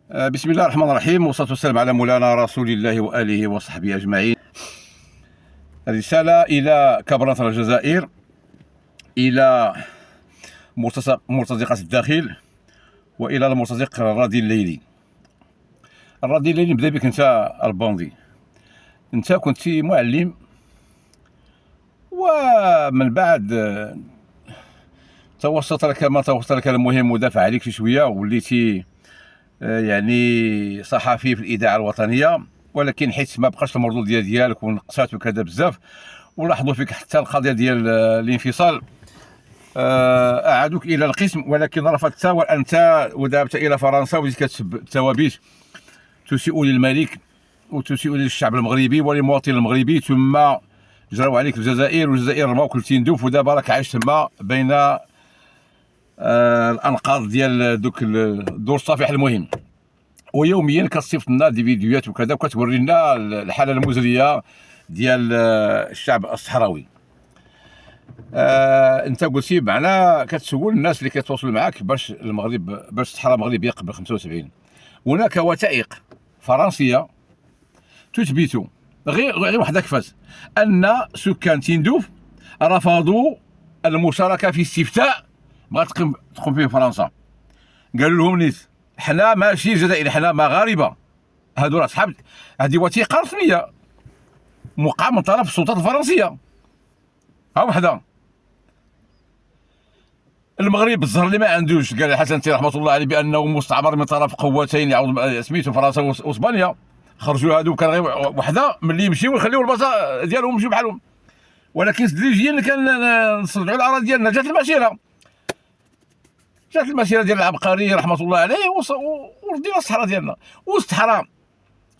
بسم الله الرحمن الرحيم، والصلاة والسلام على مولانا رسول الله وآله وصحبه أجمعين. رسالة إلى كبرنطة الجزائر، إلى مرتزقة الداخل، وإلى المرتزق الراضي الليلي. الراضي الليلي، نبدا بك أنت البوندي. أنت كنت معلم، ومن بعد توسط لك ما توسط لك المهم ودافع عليك شي شوية، وليتي يعني صحفي في الإذاعة الوطنية، ولكن حيت ما بقاش المردود ديالك ونقصات وكذا بزاف، ولاحظوا فيك حتى القضية ديال الانفصال، أعادوك إلى القسم، ولكن رفضت وأنت وذهبت إلى فرنسا وبديت كتسب التوابيت، تسيء للملك وتسيء للشعب المغربي وللمواطن المغربي، ثم جراو عليك الجزائر، والجزائر رماوك لتندوف، ودابا راك عايش تما بين الانقاض ديال دوك الدور الصفيح المهم. ويوميا كتصيفط لنا دي فيديوهات وكذا، وكتوري لنا الحاله المزريه ديال الشعب الصحراوي. انت قلتي معنا كتسول الناس اللي كيتواصلوا معك باش الصحراء المغرب يقبل 75. هناك وثائق فرنسيه تثبت غير وحده كفاس ان سكان تندوف رفضوا المشاركه في استفتاء بغات تقوم فيه فرنسا. قالوا لهم نيت حنا ماشي جزائري، حنا مغاربه. هادو راه صحاب، هذه وثيقه رسميه موقعه من طرف السلطات الفرنسيه. ها وحده. المغرب الزهر اللي ما عندوش، قال الحسن رحمه الله عليه بانه مستعمر من طرف قوتين يعود سميتو فرنسا واسبانيا. خرجوا هادو كان غير وحده ملي يمشيو ويخليو البلاصه ديالهم يمشيو بحالهم، ولكن تدريجيا كان نصرفوا الاراضي ديالنا. جات المسيره ديال العبقري رحمه الله عليه، وردينا الصحراء ديالنا. والصحراء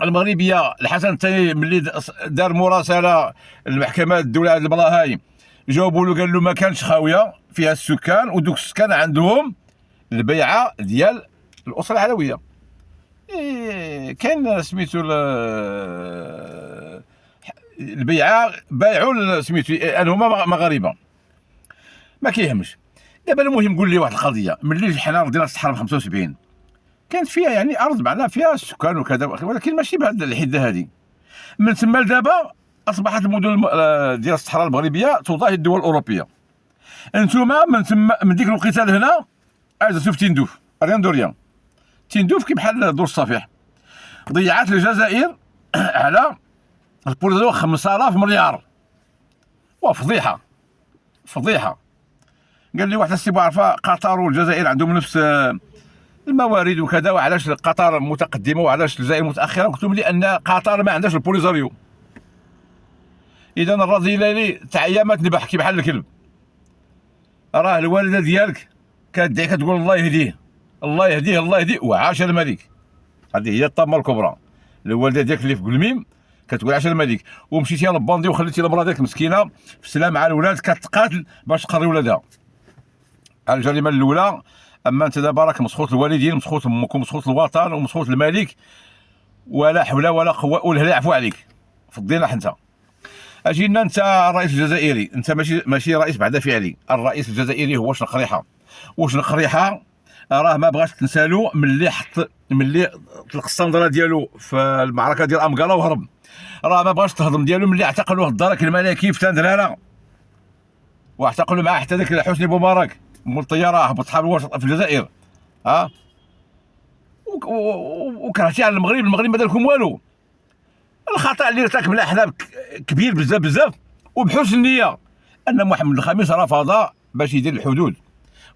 المغربيه الحسن الثاني ملي دار مراسله للمحكمه الدوله هاد البلاهاي، جاوبوا له قال له ما كانش خاويه فيها السكان، ودوك السكان عندهم البيعه ديال الاسره العلويه. كاين سميتو البيعه، بايعوا سميتو انهما مغاربه، ما كيهمش. دابا المهم قول لي واحد القضيه، ملي حنا ردينا الصحراء ب 75 كانت فيها يعني ارض معناها فيها السكان وكذا، ولكن ماشي بهذه الحده هذه. من ثم لدابا اصبحت المدن ديال الصحراء المغربيه تضاهي الدول الاوروبيه. انتوما من ثم من ديك الوقيته لهنا عزتوا في تندوف، ريان دو ريان. تندوف كي بحال دور الصفيح. ضيعت الجزائر على البوليزو 5000 مليار، وفضيحه فضيحه. قال لي واحد السي بعرفه قطر والجزائر عندهم نفس الموارد وكذا، وعلاش قطر متقدمه وعلاش الجزائر متاخره؟ قلت لهم لان قطر ما عندهاش البوليزاريو. اذا الراضي الليلي تاع ايام تنبح كي بحال الكلب. راه الوالده ديالك كتدعي كتقول الله يهديه الله يهديه الله يهديه وعاش الملك. هذه هي الطامه الكبرى. الوالده ديالك اللي في قلميم كتقول عاش الملك، ومشيتي للباندي وخليتي المراه ديالك مسكينه في السلام مع الولاد كتقاتل باش تقري ولادها. الجريمه الاولى. اما انت دابا راك مسخوط الوالدين، مسخوط امك، ومسخوط الوطن، ومسخوط الملك، ولا حول ولا قوه، والهلا يعفو عليك. فضينا حنت. اجي لنا انت الرئيس الجزائري، انت ماشي رئيس بعد فعلي. الرئيس الجزائري هو شنقريحه. وشنقريحه راه ما بغاش تنسالو ملي طلق الصندره ديالو في المعركه ديال امكالا وهرب. راه ما بغاش تهضم ديالو ملي اعتقلوه الدرك الملكي في تندلاله، واعتقلوا معاه حتى ذاك حسني بومبارك مول الطياره هبط صحاب الوسط في الجزائر. وكرهتي على المغرب ما دار لكم والو. الخطا اللي ارتكب الاحزاب كبير بزاف وبحسن النيه ان محمد الخامس رفض باش يدير الحدود،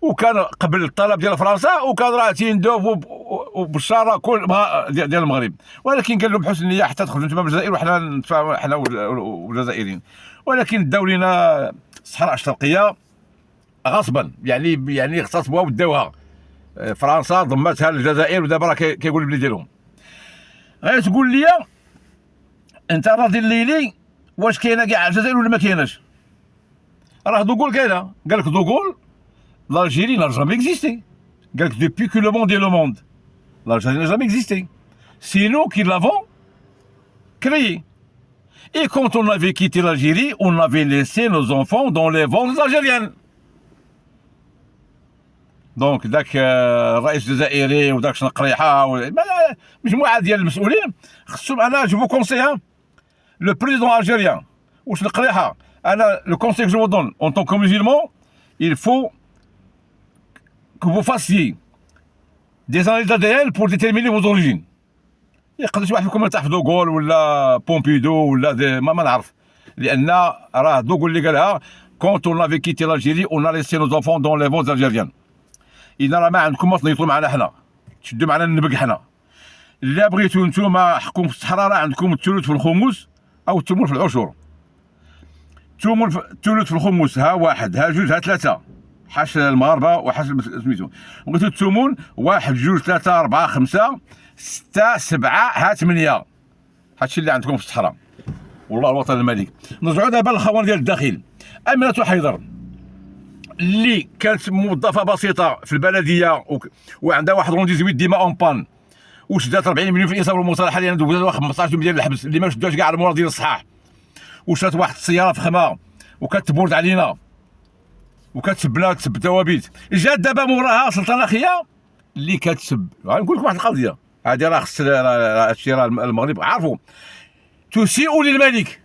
وكان قبل الطلب ديال فرنسا، وكان راه تيندوف وبشاره كل ديال المغرب، ولكن قال لهم بحسن النيه حتى تخرجوا انتم من الجزائر وحنا نتفاهموا حنا والجزائريين. ولكن داو لينا الصحراء الشرقيه غصبا، يعني اغتصبوها وداوها. فرنسا ضمتها للجزائر، ودابا راه كيقول البلاد ديالهم. غير تقول لي انت راضي الليلي واش كاينه كاع الجزائر ولا ما كايناش؟ راه دوغول كاينه. قال لك دوغول l'Algérie n'a jamais existé. قال لك depuis que le monde est le monde, l'Algérie n'a jamais existé. C'est nous qui l'avons créé. Et quand on avait quitté l'Algérie, on avait laissé nos enfants dans les ventres algériennes. دونك ذاك الرئيس الجزائري وداك شنقريحه مجموعه ديال المسؤولين خصهم. انا جو فو كونسي لو بريزيدون الجيريان وشنقريحه. انا لو كونسي جو دون اون طون كو musulman il faut que vous fassiez des analyses d'ADN pour déterminer vos origines. يقدر شي واحد فيكم يرتاح في دوغول ولا بومبيدو ولا ما نعرف، لان راه دوغول اللي قالها كونت اون افي كيتي لالجيري اون ليسي نو زونفون دون لي فوز الجيريان. اذا راه ما عندكم ما تنيطوا معنا حنا، تشدوا معنا النبق حنا. الا بغيتو نتوما حكومه الصحراء راه عندكم الثلث في الخمس او الثمن في العشر. الثلث في الخمس ها واحد ها جوج ها ثلاثه، حاش المغاربه وحاش سميتو. بغيتو الثمن واحد جوج ثلاثه اربعه خمسه سته سبعه ها ثمانيه. هادشي اللي عندكم في الصحراء والله الوطن الملك. نرجعوا دابا للخوان ديال الداخل. امينه حيدر اللي كانت موظفه بسيطه في البلديه وعندها واحد رونديزويت ديما اون بان وشدات 40 مليون في الاصابه والمصالحه اللي دوزها 15 مليون الحبس اللي ما شدوش كاع المرضين الصحاح، وشات واحد السياره فخمه وكتبورد علينا وكتسبنا تسب توابيت. جات دابا موراها سلطانه خيا اللي كتسب. غنقول لكم واحد القضيه هذه راه خص هادشي راه المغرب عارفوا تسيء للملك،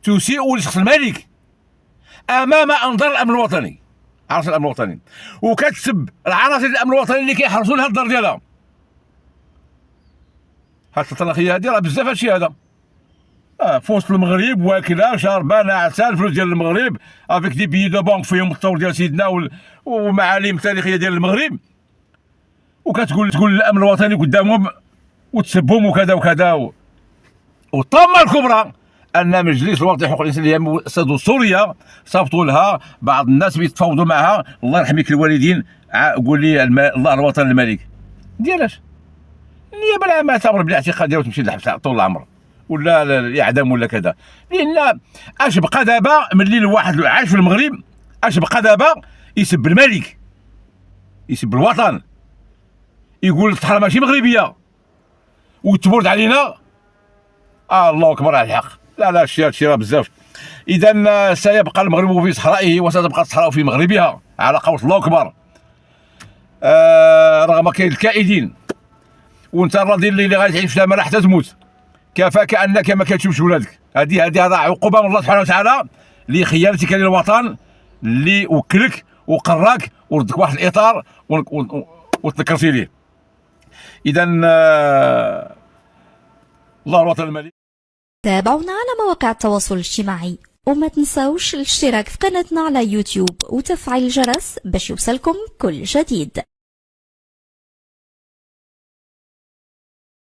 تسيء لشخص الملك امام انظار الامن الوطني، عناصر الامن الوطني، وكتسب العناصر الامن الوطني اللي كيحرسوا لها الدار ديالها. هاد السلطانه خيا هادي راه بزاف هادشي هذا في وسط المغرب واكله شاربه ناعسه الفلوس ديال المغرب افيك دي بيي دو بانك فيهم التصور ديال سيدنا ومعالم تاريخيه ديال المغرب، وكتقول الامن الوطني قدامهم وتسبهم وكذا وكذا. والطامه الكبرى ان مجلس الوطني لحقوق الانسان اللي هي سوريا صيفطوا لها بعض الناس بيتفاوضوا معها. الله يرحم لك الوالدين، قول لي الله الوطن الملك ديالاش النيابه العامه تعتبر بالاعتقال ديالها وتمشي للحبس طول العمر ولا الاعدام ولا كذا. لان اش بقى دابا ملي الواحد عايش في المغرب اش بقى دابا يسب الملك، يسب الوطن، يقول الصحراء ماشي مغربيه وتبرد علينا. الله اكبر على الحق. لا هادشي راه بزاف. اذا سيبقى المغرب في صحرائه وستبقى الصحراء في مغربها على قول الله اكبر. رغم كاين الكائدين وانت الراضي اللي غتعيش في الامان حتى تموت كفاك انك ما كتشوفش ولادك. هذه عقوبه من الله سبحانه وتعالى لخيانتك للوطن اللي وكلك وقراك وردك واحد الاطار وتنكرتي ليه. اذا الله الوطن الملك. تابعونا على مواقع التواصل الاجتماعي وما تنساوش الاشتراك في قناتنا على يوتيوب وتفعيل الجرس باش يوصلكم كل جديد.